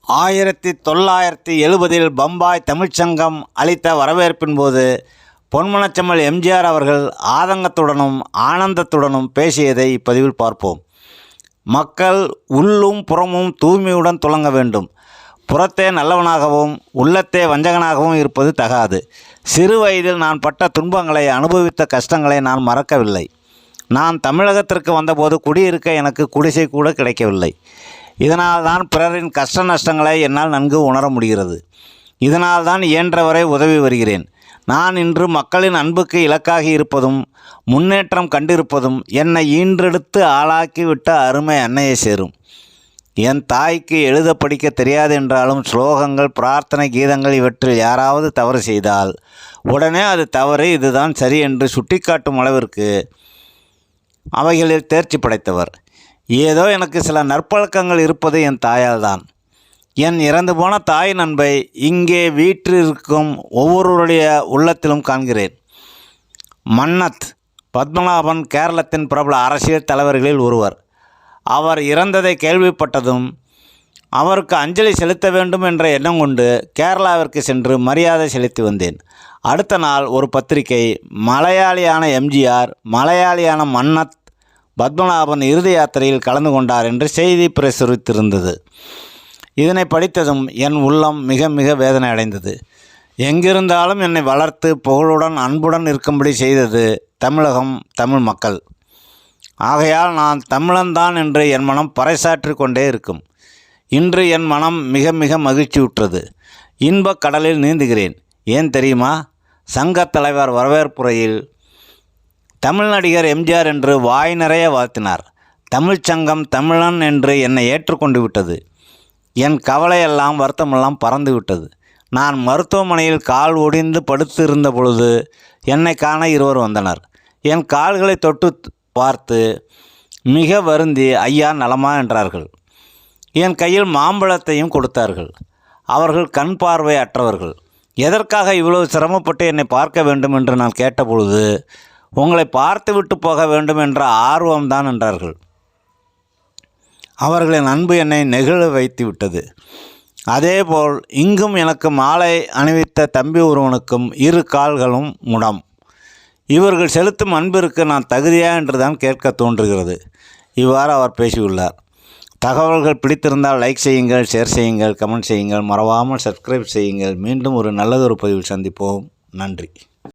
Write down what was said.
1970 பம்பாய் தமிழ்ச்சங்கம் அளித்த வரவேற்பின் போது பொன்மனச்செம்மல் எம்ஜிஆர் அவர்கள் ஆதங்கத்துடனும் ஆனந்தத்துடனும் பேசியதை இப்பதிவில் பார்ப்போம். மக்கள் உள்ளும் புறமும் தூய்மையுடன் துலங்க வேண்டும். புறத்தே நல்லவனாகவும் உள்ளத்தே வஞ்சகனாகவும் இருப்பது தகாது. சிறு வயதில் நான் பட்ட துன்பங்களை, அனுபவித்த கஷ்டங்களை நான் மறக்கவில்லை. நான் தமிழகத்திற்கு வந்தபோது குடியிருக்க எனக்கு குடிசை கூட கிடைக்கவில்லை. இதனால் தான் பிறரின் கஷ்ட நஷ்டங்களை என்னால் நன்கு உணர முடிகிறது. இதனால் தான் இயன்றவரை உதவி வருகிறேன். நான் இன்று மக்களின் அன்புக்கு இலக்காகி இருப்பதும் முன்னேற்றம் கண்டிருப்பதும் என்னை ஈன்றெடுத்து ஆளாக்கி விட்ட அருமை அன்னையை சேரும். என் தாய்க்கு எழுத படிக்க தெரியாது என்றாலும் ஸ்லோகங்கள், பிரார்த்தனை, கீதங்கள் இவற்றில் யாராவது தவறு செய்தால் உடனே அது தவறு, இதுதான் சரி என்று சுட்டிக்காட்டும் அளவிற்கு அவைகளில் தேர்ச்சி படைத்தவர். ஏதோ எனக்கு சில நற்பழக்கங்கள் இருப்பது என் தாயால் தான். என் இறந்து போன தாயின் அன்பை இங்கே வீற்றிருக்கும் ஒவ்வொருவருடைய உள்ளத்திலும் காண்கிறேன். மன்னத் பத்மநாபன் கேரளத்தின் பிரபல அரசியல் தலைவர்களில் ஒருவர். அவர் இறந்ததை கேள்விப்பட்டதும் அவருக்கு அஞ்சலி செலுத்த வேண்டும் என்ற எண்ணம் கொண்டு கேரளாவிற்கு சென்று மரியாதை செலுத்தி வந்தேன். அடுத்த நாள் ஒரு பத்திரிகை, மலையாளியான எம்ஜிஆர், மலையாளியான மன்னத் பத்மநாபன் இறுதி யாத்திரையில் கலந்து கொண்டார் என்று செய்தி பிரசுரித்திருந்தது. இதனை படித்ததும் என் உள்ளம் மிக மிக வேதனை அடைந்தது. எங்கிருந்தாலும் என்னை வளர்த்து புகழுடன் அன்புடன் இருக்கும்படி செய்தது தமிழகம், தமிழ் மக்கள். ஆகையால் நான் தமிழன்தான் என்று என் மனம் பறைசாற்றி கொண்டே இருக்கும். இன்று என் மனம் மிக மிக மகிழ்ச்சியுற்றது. இன்பக் கடலில் நீந்துகிறேன். ஏன் தெரியுமா? சங்கத் தலைவர் வரவேற்புரையில் தமிழ் நடிகர் எம்ஜிஆர் என்று வாய் நிறைய வாழ்த்தினார். தமிழ்ச்சங்கம் தமிழன் என்று என்னை ஏற்றுக்கொண்டு விட்டது. என் கவலையெல்லாம் வருத்தமெல்லாம் பறந்து விட்டது. நான் மருத்துவமனையில் கால் ஒடிந்து படுத்து இருந்த பொழுது என்னை காண இருவர் வந்தனர். என் கால்களை தொட்டு பார்த்து மிக வருந்தி, ஐயா நலமா என்றார்கள். என் கையில் மாம்பழத்தையும் கொடுத்தார்கள். அவர்கள் கண் பார்வை அற்றவர்கள். எதற்காக இவ்வளவு சிரமப்பட்டு என்னை பார்க்க வேண்டும் என்று நான் கேட்டபொழுது, உங்களை பார்த்து விட்டு போக வேண்டும் என்ற ஆர்வம்தான் என்றார்கள். அவர்களின் அன்பு என்னை நெகிழ வைத்து விட்டது. அதேபோல் இங்கும் எனக்கு மாலை அணிவித்த தம்பி ஒருவனுக்கும் 2 கால்களும் முடம். இவர்கள் செலுத்தும் அன்பிற்கு நான் தகுதியா என்று தான் கேட்க தோன்றுகிறது. இவ்வாறு அவர் பேசியுள்ளார். தகவல்கள் பிடித்திருந்தால் லைக் செய்யுங்கள், ஷேர் செய்யுங்கள், கமெண்ட் செய்யுங்கள், மறவாமல் சப்ஸ்கிரைப் செய்யுங்கள். மீண்டும் ஒரு நல்லதொரு பதிவில் சந்திப்போம். நன்றி.